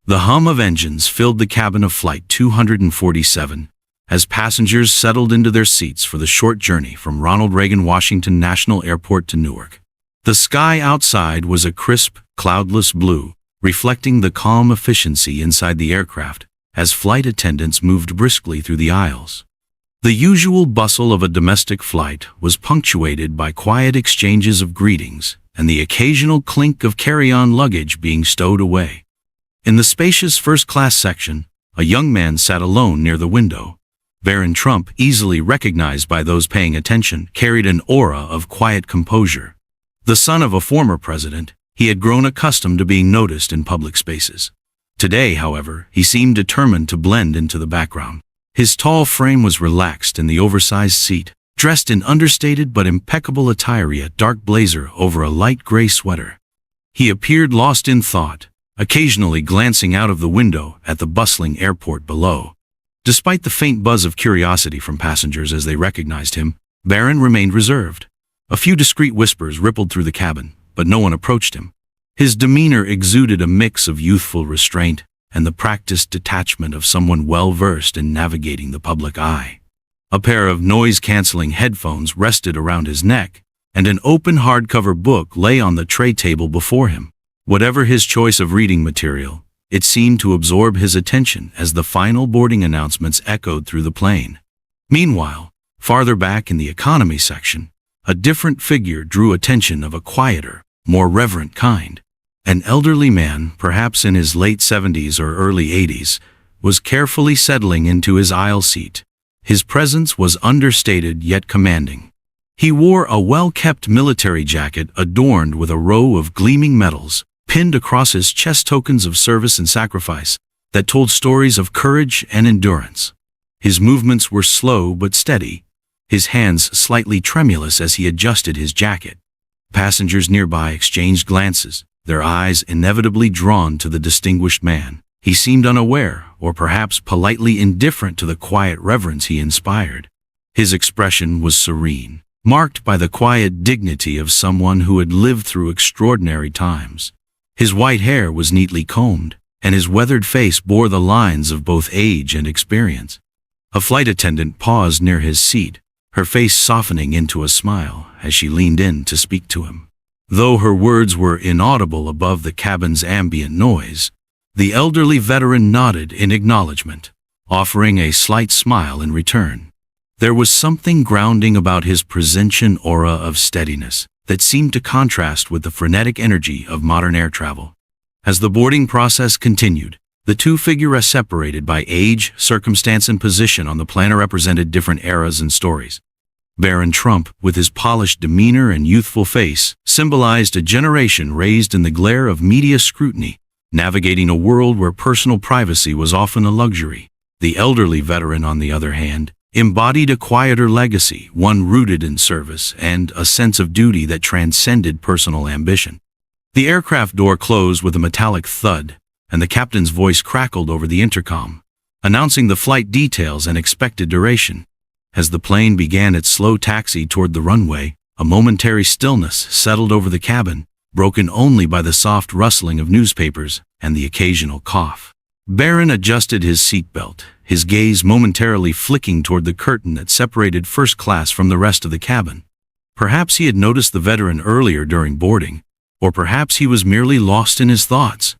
The hum of engines filled the cabin of Flight 247 as passengers settled into their seats for the short journey from Ronald Reagan Washington National Airport to Newark. The sky outside was a crisp, cloudless blue, reflecting the calm efficiency inside the aircraft as flight attendants moved briskly through the aisles. The usual bustle of a domestic flight was punctuated by quiet exchanges of greetings and the occasional clink of carry-on luggage being stowed away. In the spacious first-class section, a young man sat alone near the window. Baron Trump, easily recognized by those paying attention, carried an aura of quiet composure. The son of a former president, he had grown accustomed to being noticed in public spaces. Today, however, he seemed determined to blend into the background. His tall frame was relaxed in the oversized seat, dressed in understated but impeccable attire, a dark blazer over a light gray sweater. He appeared lost in thought, occasionally glancing out of the window at the bustling airport below. Despite the faint buzz of curiosity from passengers as they recognized him, Baron remained reserved. A few discreet whispers rippled through the cabin, but no one approached him. His demeanor exuded a mix of youthful restraint and the practiced detachment of someone well-versed in navigating the public eye. A pair of noise-canceling headphones rested around his neck, and an open hardcover book lay on the tray table before him. Whatever his choice of reading material, it seemed to absorb his attention as the final boarding announcements echoed through the plane. Meanwhile, farther back in the economy section, a different figure drew attention of a quieter, more reverent kind. An elderly man, perhaps in his late 70s or early 80s, was carefully settling into his aisle seat. His presence was understated yet commanding. He wore a well-kept military jacket adorned with a row of gleaming medals, pinned across his chest, tokens of service and sacrifice that told stories of courage and endurance. His movements were slow but steady, his hands slightly tremulous as he adjusted his jacket. Passengers nearby exchanged glances, their eyes inevitably drawn to the distinguished man. He seemed unaware, or perhaps politely indifferent to the quiet reverence he inspired. His expression was serene, marked by the quiet dignity of someone who had lived through extraordinary times. His white hair was neatly combed, and his weathered face bore the lines of both age and experience. A flight attendant paused near his seat, her face softening into a smile as she leaned in to speak to him. Though her words were inaudible above the cabin's ambient noise, the elderly veteran nodded in acknowledgement, offering a slight smile in return. There was something grounding about his presentient aura of steadiness that seemed to contrast with the frenetic energy of modern air travel. As the boarding process continued, the two figures separated by age, circumstance, and position on the planet represented different eras and stories. Baron Trump, with his polished demeanor and youthful face, symbolized a generation raised in the glare of media scrutiny, navigating a world where personal privacy was often a luxury. The elderly veteran, on the other hand, embodied a quieter legacy, one rooted in service and a sense of duty that transcended personal ambition. The aircraft door closed with a metallic thud, and the captain's voice crackled over the intercom, announcing the flight details and expected duration. As the plane began its slow taxi toward the runway, a momentary stillness settled over the cabin, broken only by the soft rustling of newspapers and the occasional cough. Baron adjusted his seatbelt, his gaze momentarily flicking toward the curtain that separated first class from the rest of the cabin. Perhaps he had noticed the veteran earlier during boarding, or perhaps he was merely lost in his thoughts.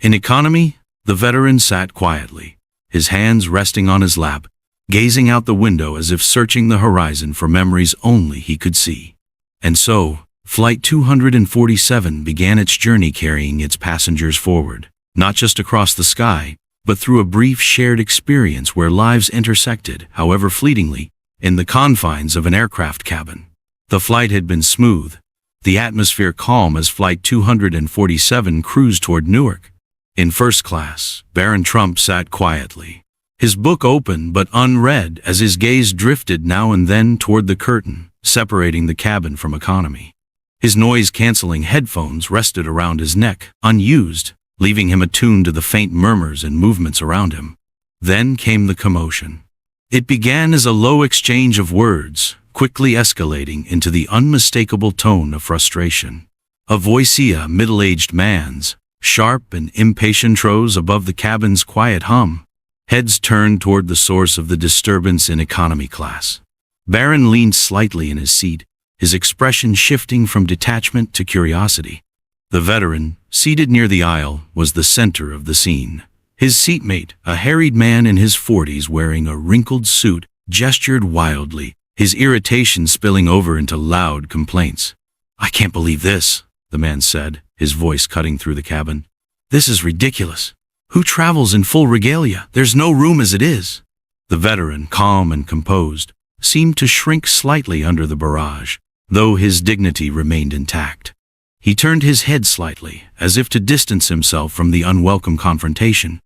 In economy, the veteran sat quietly, his hands resting on his lap, gazing out the window as if searching the horizon for memories only he could see. And so, Flight 247 began its journey, carrying its passengers forward, not just across the sky, but through a brief shared experience where lives intersected, however fleetingly, in the confines of an aircraft cabin. The flight had been smooth, the atmosphere calm as Flight 247 cruised toward Newark. In first class, Baron Trump sat quietly, his book open but unread as his gaze drifted now and then toward the curtain, separating the cabin from economy. His noise-canceling headphones rested around his neck, unused, leaving him attuned to the faint murmurs and movements around him. Then came the commotion. It began as a low exchange of words, quickly escalating into the unmistakable tone of frustration. A voice, a middle-aged man's, sharp and impatient, rose above the cabin's quiet hum. Heads turned toward the source of the disturbance in economy class. Baron leaned slightly in his seat, his expression shifting from detachment to curiosity. The veteran, seated near the aisle, was the center of the scene. His seatmate, a harried man in his 40s wearing a wrinkled suit, gestured wildly, his irritation spilling over into loud complaints. "I can't believe this," the man said, his voice cutting through the cabin. "This is ridiculous. Who travels in full regalia? There's no room as it is." The veteran, calm and composed, seemed to shrink slightly under the barrage, though his dignity remained intact. He turned his head slightly, as if to distance himself from the unwelcome confrontation.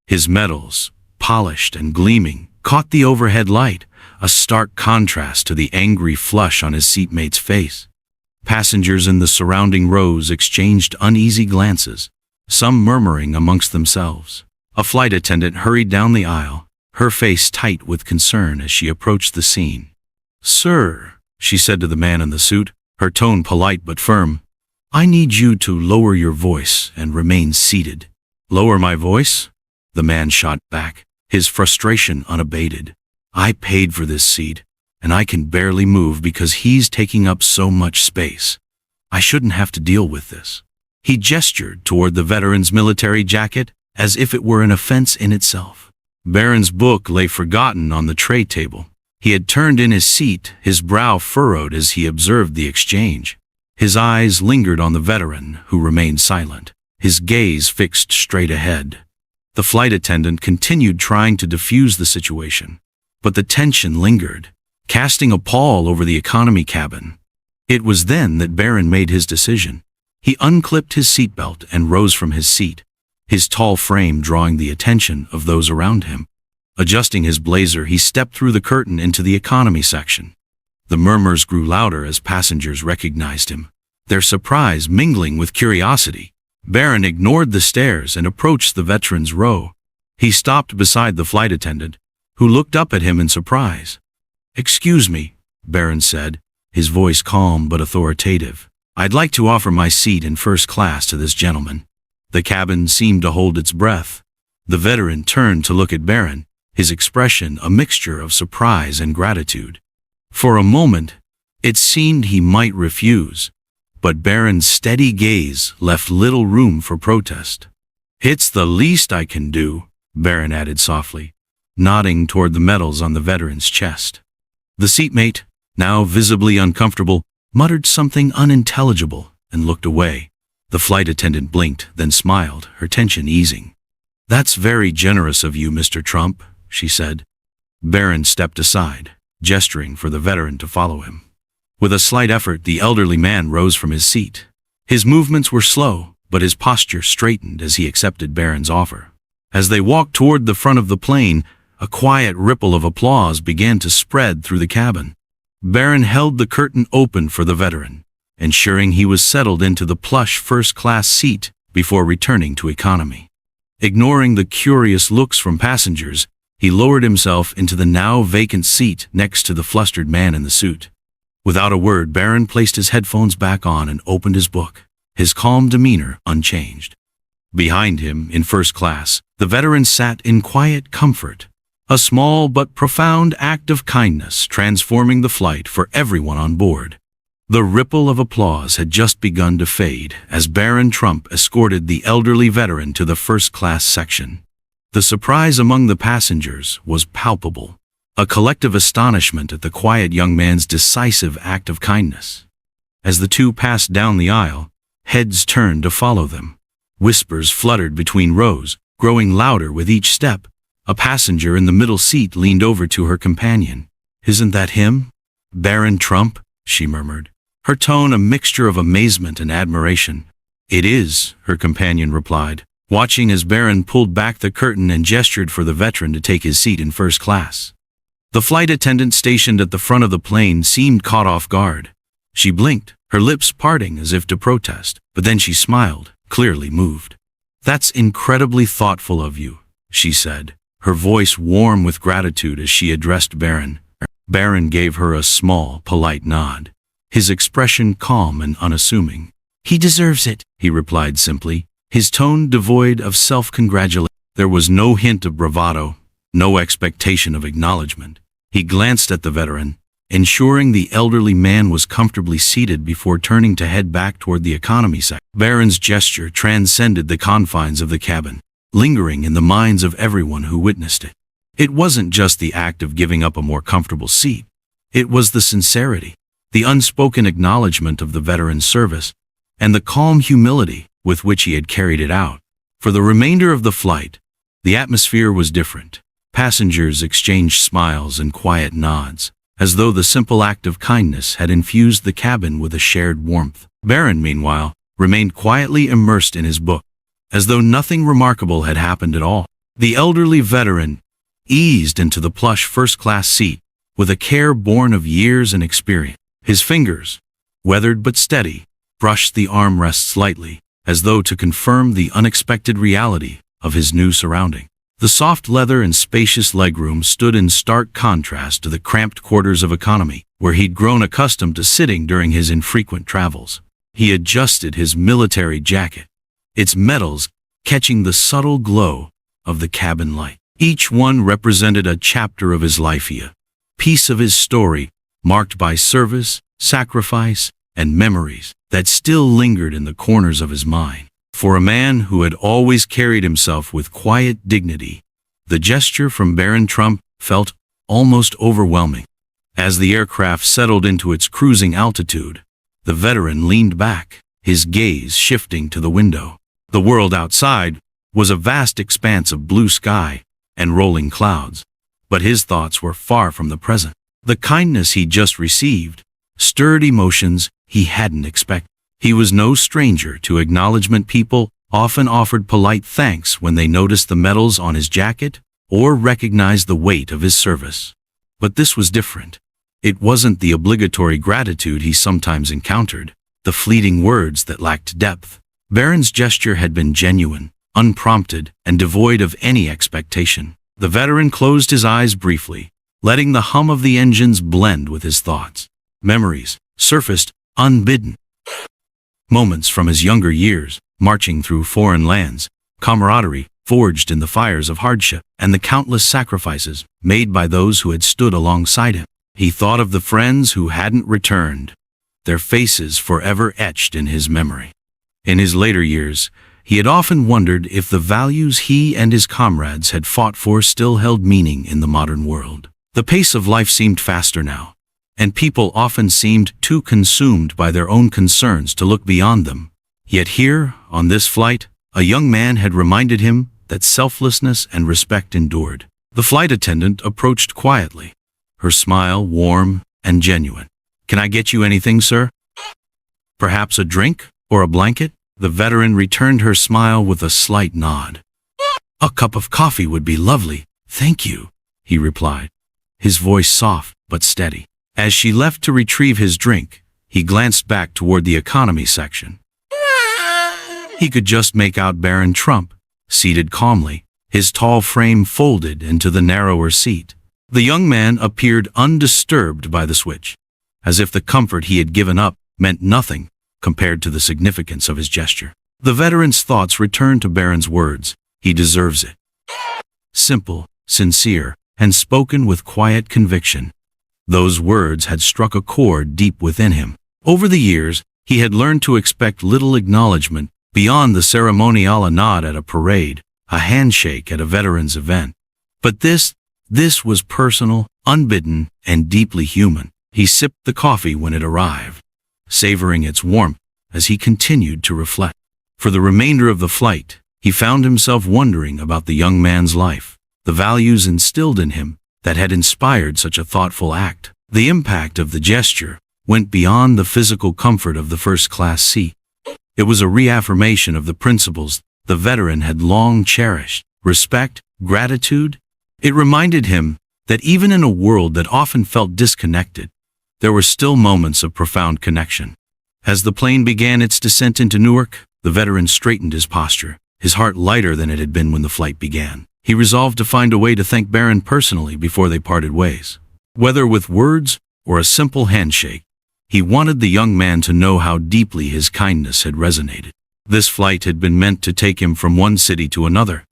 His metals, polished and gleaming, caught the overhead light, a stark contrast to the angry flush on his seatmate's face. Passengers in the surrounding rows exchanged uneasy glances, some murmuring amongst themselves. A flight attendant hurried down the aisle, her face tight with concern as she approached the scene. "Sir," she said to the man in the suit, her tone polite but firm, "I need you to lower your voice and remain seated." "Lower my voice?" the man shot back, his frustration unabated. "I paid for this seat, and I can barely move because he's taking up so much space. I shouldn't have to deal with this." He gestured toward the veteran's military jacket, as if it were an offense in itself. Baron's book lay forgotten on the tray table. He had turned in his seat, his brow furrowed as he observed the exchange. His eyes lingered on the veteran, who remained silent, his gaze fixed straight ahead. The flight attendant continued trying to diffuse the situation, but the tension lingered, casting a pall over the economy cabin. It was then that Baron made his decision. He unclipped his seatbelt and rose from his seat, his tall frame drawing the attention of those around him. Adjusting his blazer, he stepped through the curtain into the economy section. The murmurs grew louder as passengers recognized him, their surprise mingling with curiosity. Baron ignored the stares and approached the veteran's row. He stopped beside the flight attendant, who looked up at him in surprise. "Excuse me," Baron said, his voice calm but authoritative. "I'd like to offer my seat in first class to this gentleman." The cabin seemed to hold its breath. The veteran turned to look at Baron, his expression a mixture of surprise and gratitude. For a moment, it seemed he might refuse, but Baron's steady gaze left little room for protest. "It's the least I can do," Baron added softly, nodding toward the medals on the veteran's chest. The seatmate, now visibly uncomfortable, muttered something unintelligible and looked away. The flight attendant blinked, then smiled, her tension easing. "That's very generous of you, Mr. Trump," she said. Baron stepped aside, gesturing for the veteran to follow him. With a slight effort, the elderly man rose from his seat. His movements were slow, but his posture straightened as he accepted Baron's offer. As they walked toward the front of the plane, a quiet ripple of applause began to spread through the cabin. Baron held the curtain open for the veteran, ensuring he was settled into the plush first-class seat before returning to economy. Ignoring the curious looks from passengers, he lowered himself into the now vacant seat next to the flustered man in the suit. Without a word, Baron placed his headphones back on and opened his book, his calm demeanor unchanged. Behind him, in first class, the veteran sat in quiet comfort, a small but profound act of kindness transforming the flight for everyone on board. The ripple of applause had just begun to fade as Baron Trump escorted the elderly veteran to the first-class section. The surprise among the passengers was palpable, a collective astonishment at the quiet young man's decisive act of kindness. As the two passed down the aisle, heads turned to follow them. Whispers fluttered between rows, growing louder with each step. A passenger in the middle seat leaned over to her companion. "Isn't that him? Baron Trump?" she murmured, her tone a mixture of amazement and admiration. "It is," her companion replied, watching as Baron pulled back the curtain and gestured for the veteran to take his seat in first class. The flight attendant stationed at the front of the plane seemed caught off guard. She blinked, her lips parting as if to protest, but then she smiled, clearly moved. "That's incredibly thoughtful of you," she said, her voice warm with gratitude as she addressed Baron. Baron gave her a small, polite nod, his expression calm and unassuming. "He deserves it," he replied simply, his tone devoid of self-congratulation. There was no hint of bravado, no expectation of acknowledgement. He glanced at the veteran, ensuring the elderly man was comfortably seated before turning to head back toward the economy section. Baron's gesture transcended the confines of the cabin, lingering in the minds of everyone who witnessed it. It wasn't just the act of giving up a more comfortable seat. It was the sincerity, the unspoken acknowledgement of the veteran's service, and the calm humility with which he had carried it out. For the remainder of the flight, the atmosphere was different. Passengers exchanged smiles and quiet nods, as though the simple act of kindness had infused the cabin with a shared warmth. Baron, meanwhile, remained quietly immersed in his book, as though nothing remarkable had happened at all. The elderly veteran eased into the plush first-class seat with a care born of years and experience. His fingers, weathered but steady, brushed the armrests lightly, as though to confirm the unexpected reality of his new surrounding. The soft leather and spacious legroom stood in stark contrast to the cramped quarters of economy, where he'd grown accustomed to sitting during his infrequent travels. He adjusted his military jacket, its metals catching the subtle glow of the cabin light. Each one represented a chapter of his life, a piece of his story, marked by service, sacrifice, and memories that still lingered in the corners of his mind. For a man who had always carried himself with quiet dignity, the gesture from Baron Trump felt almost overwhelming. As the aircraft settled into its cruising altitude, the veteran leaned back, his gaze shifting to the window. The world outside was a vast expanse of blue sky and rolling clouds, but his thoughts were far from the present. The kindness he'd just received stirred emotions he hadn't expected. He was no stranger to acknowledgement. People often offered polite thanks when they noticed the medals on his jacket or recognized the weight of his service. But this was different. It wasn't the obligatory gratitude he sometimes encountered, the fleeting words that lacked depth. Baron's gesture had been genuine, unprompted, and devoid of any expectation. The veteran closed his eyes briefly, letting the hum of the engines blend with his thoughts. Memories surfaced unbidden. Moments from his younger years, marching through foreign lands, camaraderie forged in the fires of hardship, and the countless sacrifices made by those who had stood alongside him. He thought of the friends who hadn't returned, their faces forever etched in his memory. In his later years, he had often wondered if the values he and his comrades had fought for still held meaning in the modern world. The pace of life seemed faster now, and people often seemed too consumed by their own concerns to look beyond them. Yet here, on this flight, a young man had reminded him that selflessness and respect endured. The flight attendant approached quietly, her smile warm and genuine. "Can I get you anything, sir? Perhaps a drink or a blanket?" The veteran returned her smile with a slight nod. "A cup of coffee would be lovely, thank you," he replied, his voice soft but steady. As she left to retrieve his drink, he glanced back toward the economy section. He could just make out Baron Trump, seated calmly, his tall frame folded into the narrower seat. The young man appeared undisturbed by the switch, as if the comfort he had given up meant nothing compared to the significance of his gesture. The veteran's thoughts returned to Baron's words, "He deserves it." Simple, sincere, and spoken with quiet conviction. Those words had struck a chord deep within him. Over the years, he had learned to expect little acknowledgement beyond the ceremonial, a nod at a parade, a handshake at a veteran's event. But this was personal, unbidden, and deeply human. He sipped the coffee when it arrived, savoring its warmth as he continued to reflect. For the remainder of the flight, he found himself wondering about the young man's life, the values instilled in him that had inspired such a thoughtful act. The impact of the gesture went beyond the physical comfort of the first-class seat. It was a reaffirmation of the principles the veteran had long cherished: respect, gratitude. It reminded him that even in a world that often felt disconnected, there were still moments of profound connection. As the plane began its descent into Newark, the veteran straightened his posture, his heart lighter than it had been when the flight began. He resolved to find a way to thank Baron personally before they parted ways. Whether with words or a simple handshake, he wanted the young man to know how deeply his kindness had resonated. This flight had been meant to take him from one city to another,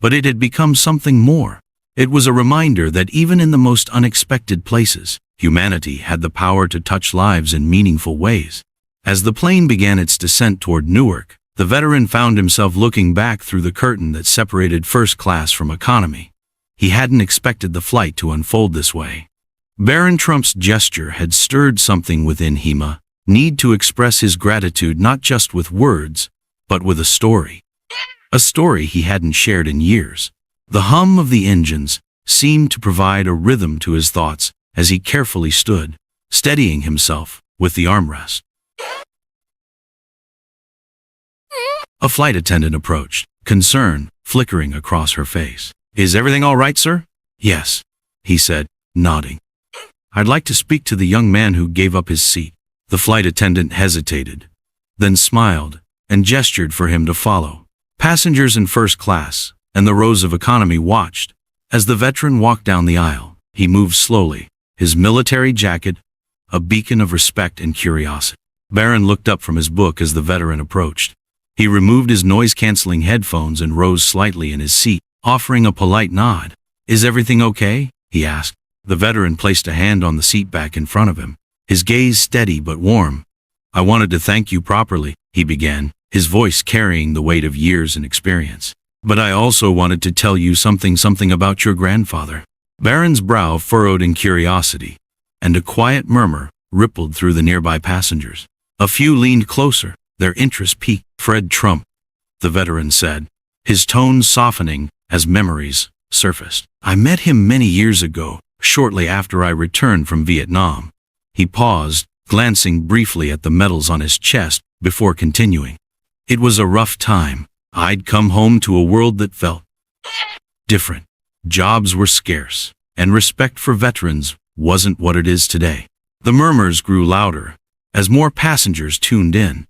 but it had become something more. It was a reminder that even in the most unexpected places, humanity had the power to touch lives in meaningful ways. As the plane began its descent toward Newark, the veteran found himself looking back through the curtain that separated first class from economy. He hadn't expected the flight to unfold this way. Baron Trump's gesture had stirred something within him, a need to express his gratitude not just with words, but with a story. A story he hadn't shared in years. The hum of the engines seemed to provide a rhythm to his thoughts as he carefully stood, steadying himself with the armrest. A flight attendant approached, concern flickering across her face. "Is everything all right, sir?" "Yes," he said, nodding. "I'd like to speak to the young man who gave up his seat." The flight attendant hesitated, then smiled and gestured for him to follow. Passengers in first class and the rows of economy watched. As the veteran walked down the aisle, he moved slowly, his military jacket a beacon of respect and curiosity. Baron looked up from his book as the veteran approached. He removed his noise-canceling headphones and rose slightly in his seat, offering a polite nod. "Is everything okay?" he asked. The veteran placed a hand on the seat back in front of him, his gaze steady but warm. "I wanted to thank you properly," he began, his voice carrying the weight of years and experience. "But I also wanted to tell you something about your grandfather." Baron's brow furrowed in curiosity, and a quiet murmur rippled through the nearby passengers. A few leaned closer, their interest piqued. "Fred Trump," the veteran said, his tone softening as memories surfaced. "I met him many years ago, shortly after I returned from Vietnam." He paused, glancing briefly at the medals on his chest before continuing. "It was a rough time. I'd come home to a world that felt different. Jobs were scarce, and respect for veterans wasn't what it is today." The murmurs grew louder as more passengers tuned in,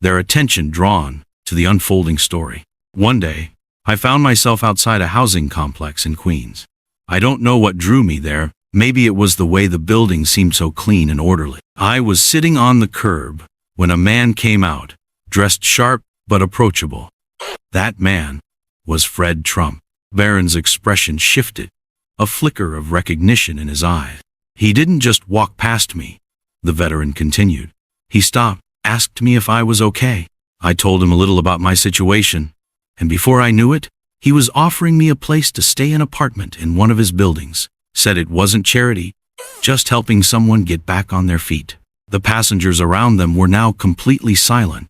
their attention drawn to the unfolding story. "One day, I found myself outside a housing complex in Queens. I don't know what drew me there. Maybe it was the way the building seemed so clean and orderly. I was sitting on the curb when a man came out, dressed sharp but approachable. That man was Fred Trump." Baron's expression shifted, a flicker of recognition in his eyes. "He didn't just walk past me," the veteran continued. "He stopped, asked me if I was okay. I told him a little about my situation, and before I knew it, he was offering me a place to stay in an apartment in one of his buildings. Said it wasn't charity, just helping someone get back on their feet." The passengers around them were now completely silent,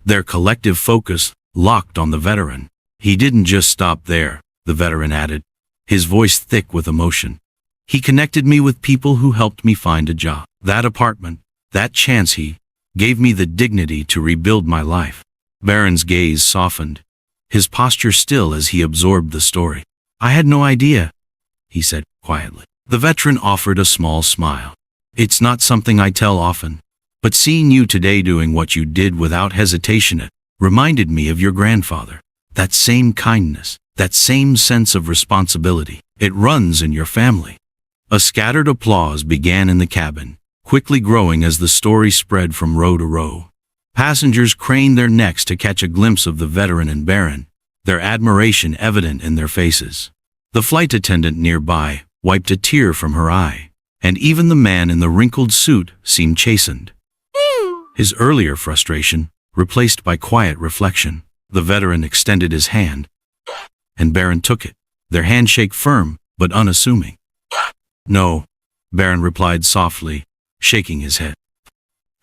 their collective focus locked on the veteran. "He didn't just stop there," the veteran added, his voice thick with emotion. "He connected me with people who helped me find a job. That apartment, that chance, he gave me the dignity to rebuild my life." Baron's gaze softened, his posture still as he absorbed the story. "I had no idea," he said quietly. The veteran offered a small smile. "It's not something I tell often, but seeing you today doing what you did without hesitation, it reminded me of your grandfather. That same kindness, that same sense of responsibility, it runs in your family." A scattered applause began in the cabin, quickly growing as the story spread from row to row. Passengers craned their necks to catch a glimpse of the veteran and Baron, their admiration evident in their faces. The flight attendant nearby wiped a tear from her eye, and even the man in the wrinkled suit seemed chastened, his earlier frustration replaced by quiet reflection. The veteran extended his hand, and Baron took it, their handshake firm but unassuming. "No," Baron replied softly, shaking his head.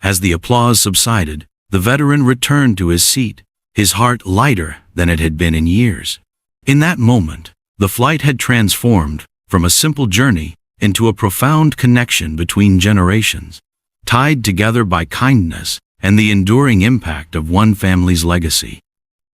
As the applause subsided, the veteran returned to his seat, his heart lighter than it had been in years. In that moment, the flight had transformed from a simple journey into a profound connection between generations, tied together by kindness and the enduring impact of one family's legacy.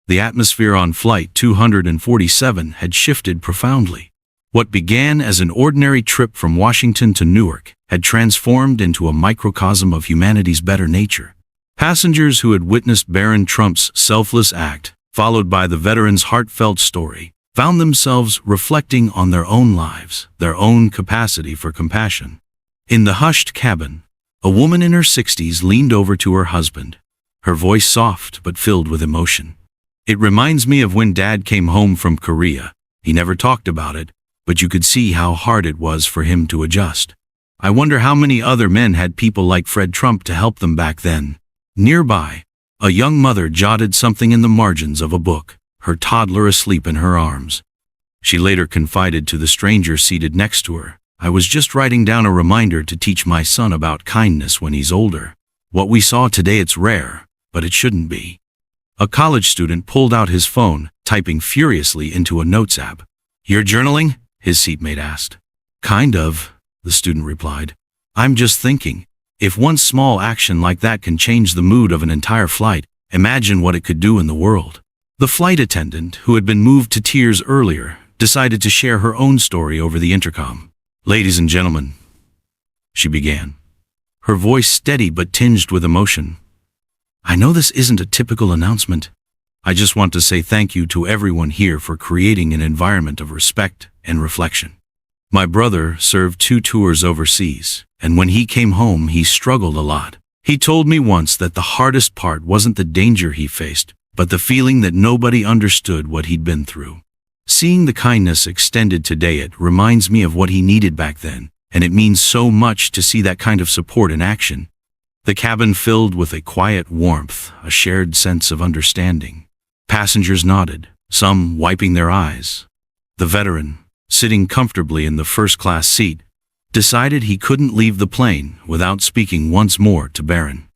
The atmosphere on Flight 247 had shifted profoundly. What began as an ordinary trip from Washington to Newark had transformed into a microcosm of humanity's better nature. Passengers who had witnessed Baron Trump's selfless act, followed by the veteran's heartfelt story, found themselves reflecting on their own lives, their own capacity for compassion. In the hushed cabin, a woman in her 60s leaned over to her husband, her voice soft but filled with emotion. "It reminds me of when Dad came home from Korea. He never talked about it, but you could see how hard it was for him to adjust. I wonder how many other men had people like Fred Trump to help them back then." Nearby, a young mother jotted something in the margins of a book, her toddler asleep in her arms. She later confided to the stranger seated next to her, "I was just writing down a reminder to teach my son about kindness when he's older. What we saw today, it's rare, but it shouldn't be." A college student pulled out his phone, typing furiously into a notes app. "You're journaling?" his seatmate asked. "Kind of," the student replied. "I'm just thinking, if one small action like that can change the mood of an entire flight, imagine what it could do in the world." The flight attendant, who had been moved to tears earlier, decided to share her own story over the intercom. "Ladies and gentlemen," she began, her voice steady but tinged with emotion. "I know this isn't a typical announcement. I just want to say thank you to everyone here for creating an environment of respect and reflection. My brother served 2 tours overseas, and when he came home, he struggled a lot. He told me once that the hardest part wasn't the danger he faced, but the feeling that nobody understood what he'd been through. Seeing the kindness extended today, it reminds me of what he needed back then, and it means so much to see that kind of support in action." The cabin filled with a quiet warmth, a shared sense of understanding. Passengers nodded, some wiping their eyes. The veteran, sitting comfortably in the first-class seat, decided he couldn't leave the plane without speaking once more to Baron.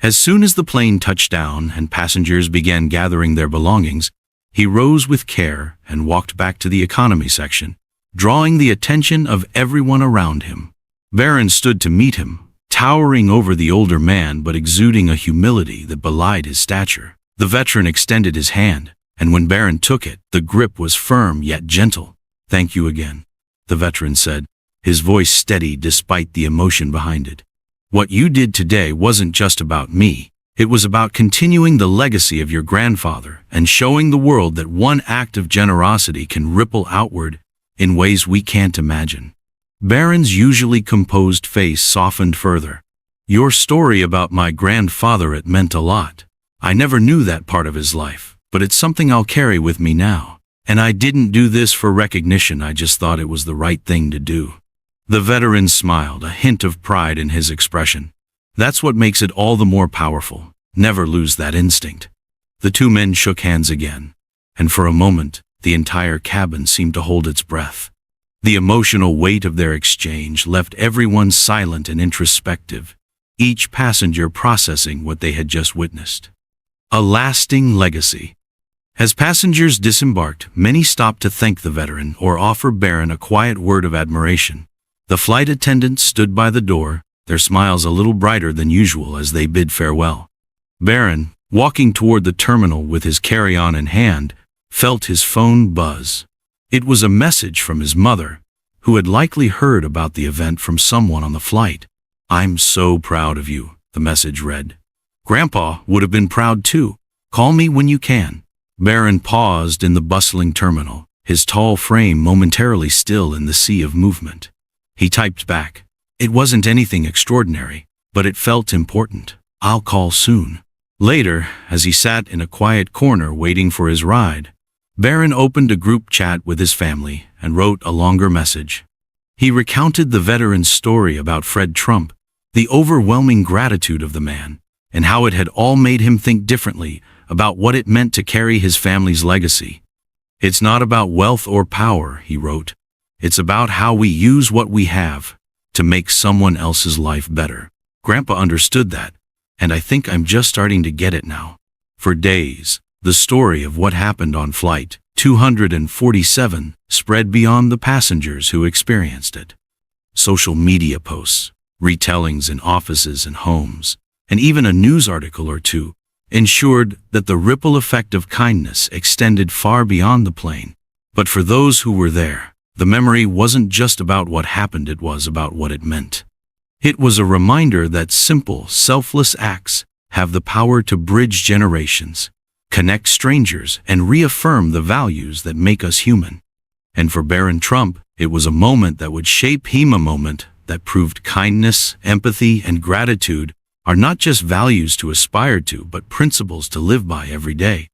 As soon as the plane touched down and passengers began gathering their belongings, he rose with care and walked back to the economy section, drawing the attention of everyone around him. Baron stood to meet him, towering over the older man but exuding a humility that belied his stature. The veteran extended his hand, and when Baron took it, the grip was firm yet gentle. "Thank you again," the veteran said, his voice steady despite the emotion behind it. "What you did today wasn't just about me. It was about continuing the legacy of your grandfather and showing the world that one act of generosity can ripple outward in ways we can't imagine." Baron's usually composed face softened further. "Your story about my grandfather, it meant a lot. I never knew that part of his life, but it's something I'll carry with me now. And I didn't do this for recognition, I just thought it was the right thing to do." The veteran smiled, a hint of pride in his expression. "That's what makes it all the more powerful. Never lose that instinct." The 2 men shook hands again, and for a moment, the entire cabin seemed to hold its breath. The emotional weight of their exchange left everyone silent and introspective, each passenger processing what they had just witnessed. A lasting legacy. As passengers disembarked, many stopped to thank the veteran or offer Baron a quiet word of admiration. The flight attendants stood by the door, their smiles a little brighter than usual as they bid farewell. Baron, walking toward the terminal with his carry-on in hand, felt his phone buzz. It was a message from his mother, who had likely heard about the event from someone on the flight. "I'm so proud of you," the message read. "Grandpa would have been proud too. Call me when you can." Baron paused in the bustling terminal, his tall frame momentarily still in the sea of movement. He typed back. It wasn't anything extraordinary, but it felt important. "I'll call soon." Later, as he sat in a quiet corner waiting for his ride, Baron opened a group chat with his family and wrote a longer message. He recounted the veteran's story about Fred Trump, the overwhelming gratitude of the man, and how it had all made him think differently about what it meant to carry his family's legacy. "It's not about wealth or power," he wrote. "It's about how we use what we have to make someone else's life better." Grandpa understood that, and I think I'm just starting to get it now. For days, the story of what happened on Flight 247 spread beyond the passengers who experienced it. Social media posts, retellings in offices and homes, and even a news article or two ensured that the ripple effect of kindness extended far beyond the plane. But for those who were there, the memory wasn't just about what happened, it was about what it meant. It was a reminder that simple, selfless acts have the power to bridge generations, connect strangers, and reaffirm the values that make us human. And for Baron Trump, it was a moment that would shape him, a moment that proved kindness, empathy, and gratitude are not just values to aspire to, but principles to live by every day.